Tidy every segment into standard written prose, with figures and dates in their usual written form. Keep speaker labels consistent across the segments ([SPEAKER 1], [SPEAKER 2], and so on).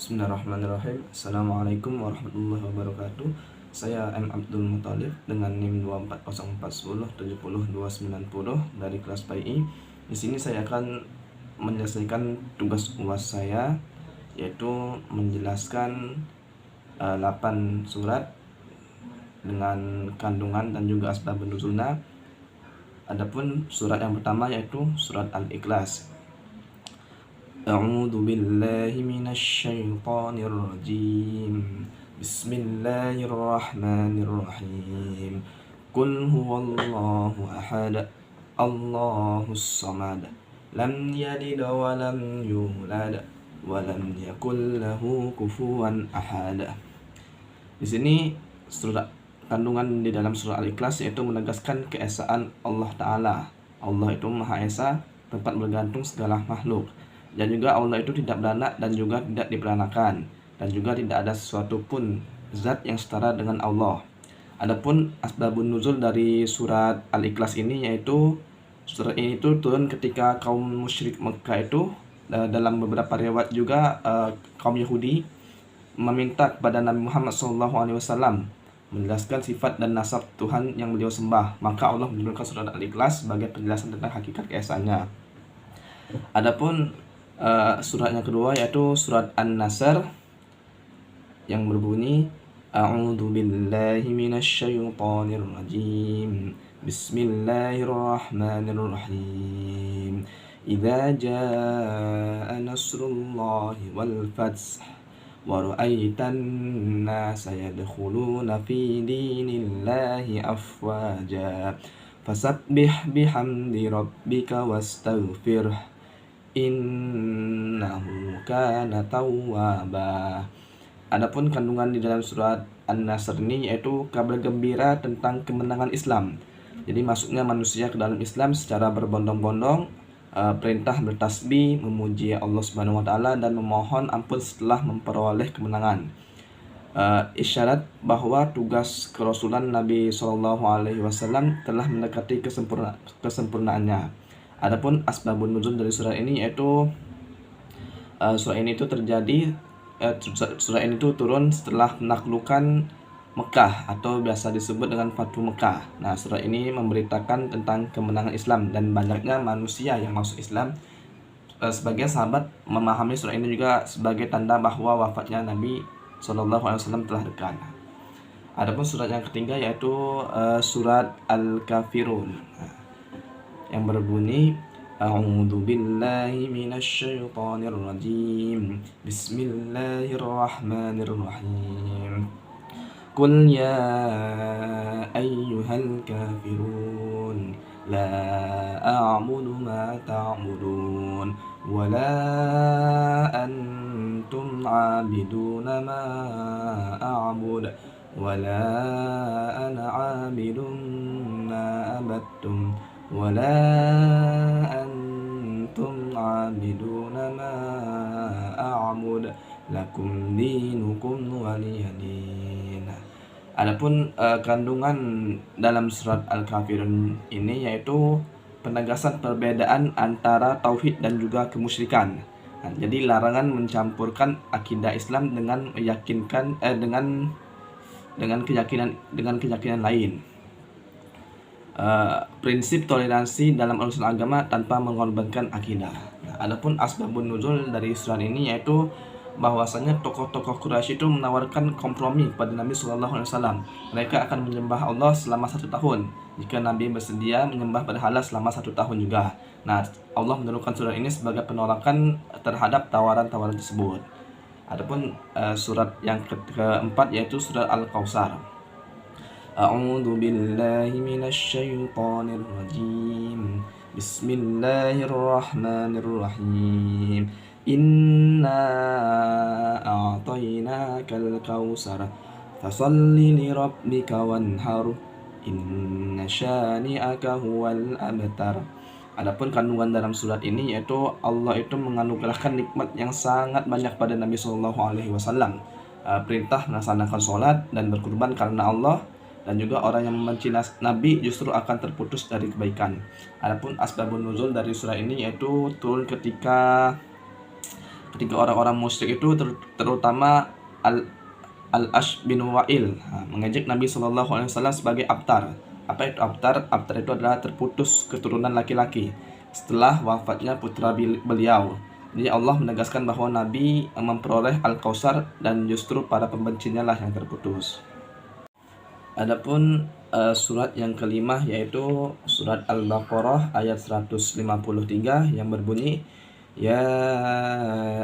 [SPEAKER 1] Bismillahirrahmanirrahim. Assalamualaikum warahmatullahi wabarakatuh. Saya M. Abdul Muthalib dengan NIM 24041070290 dari kelas PAI. Di sini saya akan menyelesaikan tugas UAS saya, yaitu menjelaskan 8 surat dengan kandungan dan juga asbabun nuzulna. Adapun surat yang pertama yaitu surat Al-Ikhlas. A'udzu billahi minasy syaithanir rajim. Bismillahirrahmanirrahim. Qul huwallahu ahad. Allahus samad. Lam yalid wa lam yulad wa lam yakul lahu kufuwan ahad. Di sini surat kandungan di dalam surah Al-Ikhlas yaitu menegaskan keesaan Allah Ta'ala. Allah itu Maha Esa, tempat bergantung segala makhluk. Dan juga Allah itu tidak beranak dan juga tidak diperanakan, dan juga tidak ada sesuatu pun zat yang setara dengan Allah. Adapun asbabun nuzul dari surat Al-Ikhlas ini yaitu surat ini itu turun ketika kaum musyrik Mekah itu dalam beberapa riwayat juga kaum Yahudi meminta kepada Nabi Muhammad SAW menjelaskan sifat dan nasab Tuhan yang beliau sembah. Maka Allah menurunkan surat Al-Ikhlas sebagai penjelasan tentang hakikat keesaannya. Adapun surat yang kedua yaitu surat An-Nasr yang berbunyi A'udzu billahi minasy syaithanir rajim. Bismillahirrahmanirrahim. Idza jaa nasrullahi wal fath wa ra'aitan nasa yadkhuluna fi dinillahi afwaja fasabbih bihamdi rabbika wastaghfirhu innahu kana tawwaba. Adapun kandungan di dalam surat An-Nasr ini yaitu kabar gembira tentang kemenangan Islam. Jadi masuknya manusia ke dalam Islam secara berbondong-bondong, perintah bertasbih, memuji Allah Subhanahu wa taala dan memohon ampun setelah memperoleh kemenangan. Isyarat bahwa tugas kerasulan Nabi SAW telah mendekati kesempurnaannya. Adapun asbabun nuzul dari surah ini yaitu surah ini itu terjadi surah ini itu turun setelah menaklukkan Mekah atau biasa disebut dengan Fathu Mekah. Nah, surah ini memberitakan tentang kemenangan Islam dan banyaknya manusia yang masuk Islam. Sebagian sahabat memahami surah ini juga sebagai tanda bahwa wafatnya Nabi SAW telah dekat. Adapun surat yang ketiga yaitu surat Al-Kafirun yang berbunyi A'udzu billahi minasy syaithanir rajim. Bismillahirrahmanirrahim. Qul ya ayyuhal kafirun la a'budu ma ta'budun wa la antum 'abiduna ma a'bud wa la ana 'abidun ma abattum wala antum 'abiduna ma a'bud lakum dinukum waliyadin. Adapun kandungan dalam surat Al-Kafirun ini yaitu penegasan perbedaan antara tauhid dan juga kemusyrikan. Nah, jadi larangan mencampurkan akidah Islam dengan meyakinkan dengan keyakinan lain. Prinsip toleransi dalam urusan agama tanpa mengorbankan akidah. Nah, adapun asbabun nuzul dari surat ini yaitu bahwasanya tokoh-tokoh Quraisy itu menawarkan kompromi kepada Nabi SAW. Mereka akan menyembah Allah selama 1 tahun jika Nabi bersedia menyembah berhala selama 1 tahun juga. Nah, Allah menurunkan surat ini sebagai penolakan terhadap tawaran-tawaran tersebut. Adapun surat yang keempat yaitu surat Al-Kautsar. A'udzu billahi minasy syaithanir rajim. Bismillahirrahmanirrahim. Inna a'tainakal kautsar fasalli li rabbika wanhar inna syani'aka huwal abtar. Adapun kandungan dalam surat ini yaitu Allah itu menganugerahkan nikmat yang sangat banyak pada Nabi SAW. Perintah melaksanakan sholat dan berkurban karena Allah, dan juga orang yang membenci Nabi justru akan terputus dari kebaikan. Adapun asbabun nuzul dari surah ini yaitu turun ketika ketika orang-orang musyrik itu terutama Al-Ash bin Wa'il mengejek Nabi SAW sebagai abtar. Apa itu abtar? Abtar itu adalah terputus keturunan laki-laki setelah wafatnya putra beliau. Jadi Allah menegaskan bahwa Nabi memperoleh Al-Kausar dan justru para pembencinya lah yang terputus. Adapun surat yang kelima yaitu surat Al-Baqarah ayat 153 yang berbunyi, Ya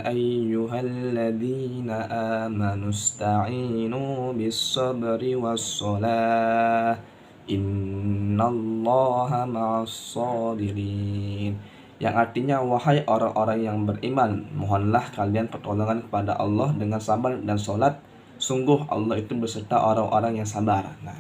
[SPEAKER 1] ayyuhalladzina amanu ista'inu bis-sabri was-salah innallaha ma'as-sabirin. Yang artinya, wahai orang-orang yang beriman, mohonlah kalian pertolongan kepada Allah dengan sabar dan sholat. Sungguh Allah itu beserta orang-orang yang sabar. Nah,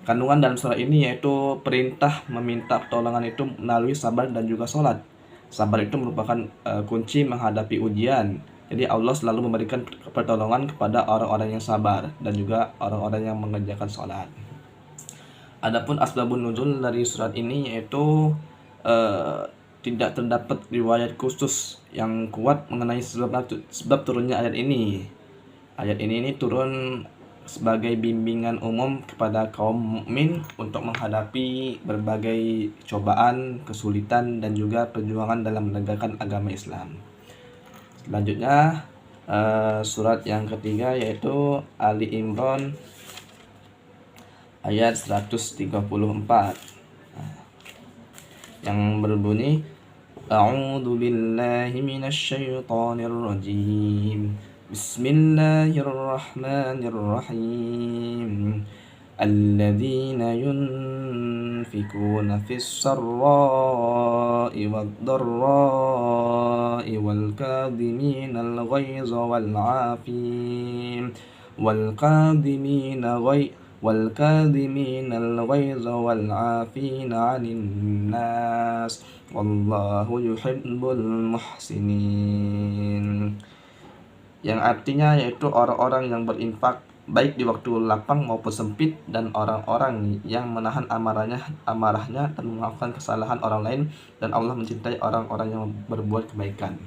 [SPEAKER 1] kandungan dalam surah ini yaitu perintah meminta pertolongan itu melalui sabar dan juga sholat. Sabar itu merupakan kunci menghadapi ujian. Jadi Allah selalu memberikan pertolongan kepada orang-orang yang sabar dan juga orang-orang yang mengerjakan sholat. Adapun asbabun nuzul dari surat ini yaitu tidak terdapat riwayat khusus yang kuat mengenai sebab turunnya ayat ini. Ayat ini turun sebagai bimbingan umum kepada kaum mukmin untuk menghadapi berbagai cobaan, kesulitan, dan juga perjuangan dalam menegakkan agama Islam. Selanjutnya surat yang ketiga yaitu Ali Imran ayat 134 yang berbunyi, A'udzu billahi minasy syaithanir rajim. Bismillahirrahmanirrahim. Alladzina yunfikuna fis sarra'i wad dharra'i wal kadhiminal ghaiza wal 'afin wal kadhiminal ghaiza wal 'afina 'anil nas wallahu yuhibbul muhsinin. Yang artinya yaitu orang-orang yang berinfak baik di waktu lapang maupun sempit, dan orang-orang yang menahan amarahnya dan memaafkan kesalahan orang lain, dan Allah mencintai orang-orang yang berbuat kebaikan.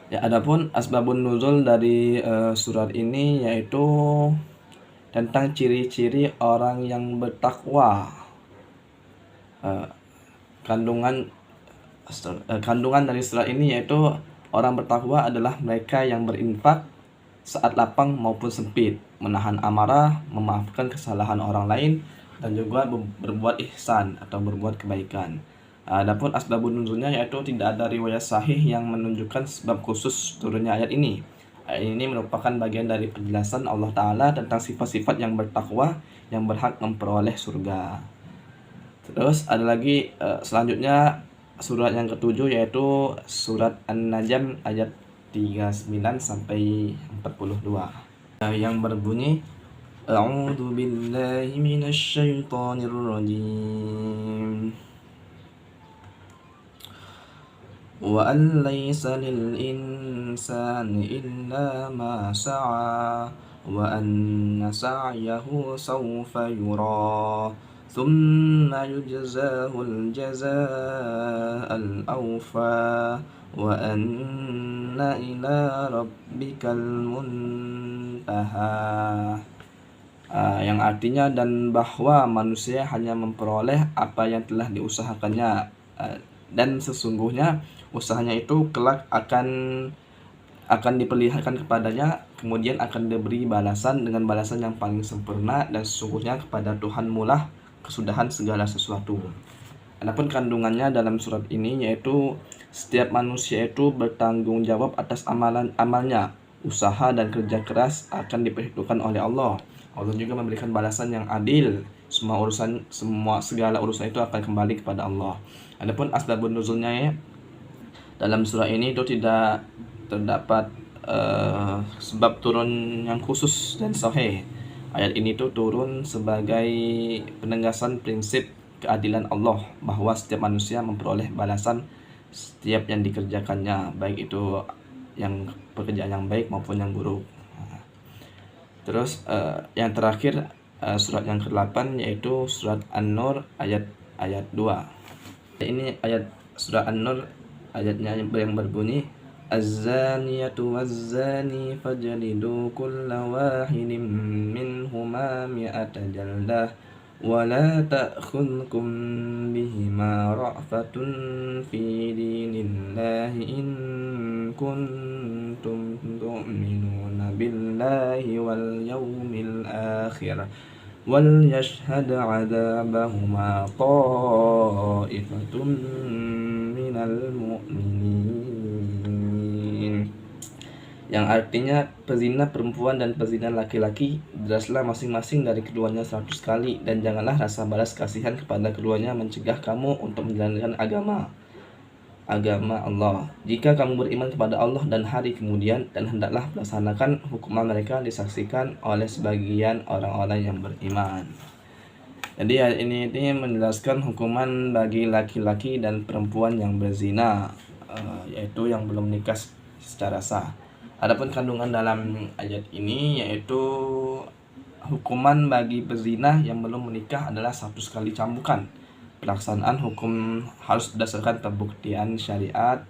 [SPEAKER 1] Ya, adapun asbabun nuzul dari surat ini yaitu tentang ciri-ciri orang yang bertakwa. Kandungan dari surat ini yaitu orang bertakwa adalah mereka yang berinfak saat lapang maupun sempit, menahan amarah, memaafkan kesalahan orang lain, dan juga berbuat ihsan atau berbuat kebaikan. Adapun asbabun nuzulnya yaitu tidak ada riwayat sahih yang menunjukkan sebab khusus turunnya ayat ini. Ayat ini merupakan bagian dari penjelasan Allah Ta'ala tentang sifat-sifat yang bertakwa yang berhak memperoleh surga. Terus ada lagi selanjutnya surat yang ketujuh yaitu surat An-Najm ayat 39 sampai 42 yang berbunyi, A'udzu billahi minasy syaithanir rajim. Wa an laysa lil insani illa ma sa'a wa anna sa'yahu sawfa yura thumma yujzahul jazaa'al awfa wa anna ila rabbikal muntaha. Yang artinya, dan bahwa manusia hanya memperoleh apa yang telah diusahakannya, dan sesungguhnya usahanya itu kelak akan diperlihatkan kepadanya, kemudian akan diberi balasan dengan balasan yang paling sempurna, dan sesungguhnya kepada Tuhanmu lah kesudahan segala sesuatu. Adapun kandungannya dalam surat ini yaitu setiap manusia itu bertanggung jawab atas amalnya, usaha dan kerja keras akan diperhitungkan oleh Allah. Allah juga memberikan balasan yang adil. Segala urusan itu akan kembali kepada Allah. Adapun asbabun nuzulnya dalam surah ini itu tidak terdapat sebab turun yang khusus dan sahih. Ayat ini tuh turun sebagai penegasan prinsip keadilan Allah, bahwa setiap manusia memperoleh balasan setiap yang dikerjakannya, baik itu yang pekerjaan yang baik maupun yang buruk. Terus yang terakhir surat yang ke-8 yaitu surat An-Nur ayat 2. Ini ayat surat An-Nur ayatnya yang berbunyi, الزانية والزاني فاجلدوا كل واحد منهما 100 جلدة ولا تأخذكم بهما رأفة في دين الله إن كنتم تؤمنون بالله واليوم الآخر وليشهد عذابهما طائفة من المؤمنين. Yang artinya pezina perempuan dan pezina laki-laki, beraslah masing-masing dari keduanya 100 kali, dan janganlah rasa balas kasihan kepada keduanya mencegah kamu untuk menjalankan agama Allah. Jika kamu beriman kepada Allah dan hari kemudian, dan hendaklah melaksanakan hukuman mereka disaksikan oleh sebagian orang-orang yang beriman. Jadi ayat ini menjelaskan hukuman bagi laki-laki dan perempuan yang berzina, yaitu yang belum menikah secara sah. Adapun kandungan dalam ayat ini yaitu hukuman bagi pezina yang belum menikah adalah 100 kali cambukan. Pelaksanaan hukum harus berdasarkan pembuktian syariat,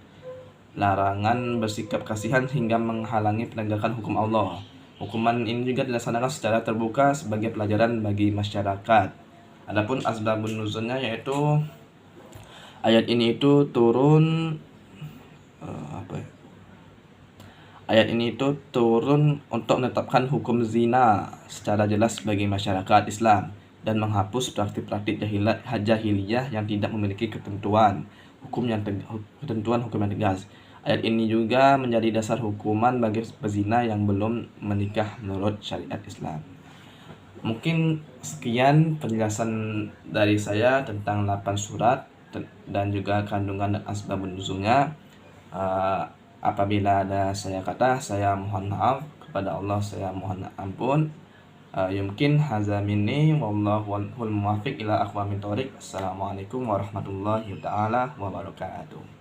[SPEAKER 1] larangan bersikap kasihan hingga menghalangi penegakan hukum Allah. Hukuman ini juga dilaksanakan secara terbuka sebagai pelajaran bagi masyarakat. Adapun asbabun nuzulnya yaitu ayat ini turun Ayat ini turun untuk menetapkan hukum zina secara jelas bagi masyarakat Islam dan menghapus praktik-praktik jahiliyah yang tidak memiliki ketentuan hukum yang tegas. Ayat ini juga menjadi dasar hukuman bagi pezina yang belum menikah menurut syariat Islam. Mungkin sekian penjelasan dari saya tentang 8 surat dan juga kandungan dan asbabun nuzulnya. Apabila ada saya mohon maaf, kepada Allah saya mohon ampun. Yumkin hadza minni wallahu muwaffiq ila aqwamit thoriq. Assalamualaikum warahmatullahi taala wabarakatuh.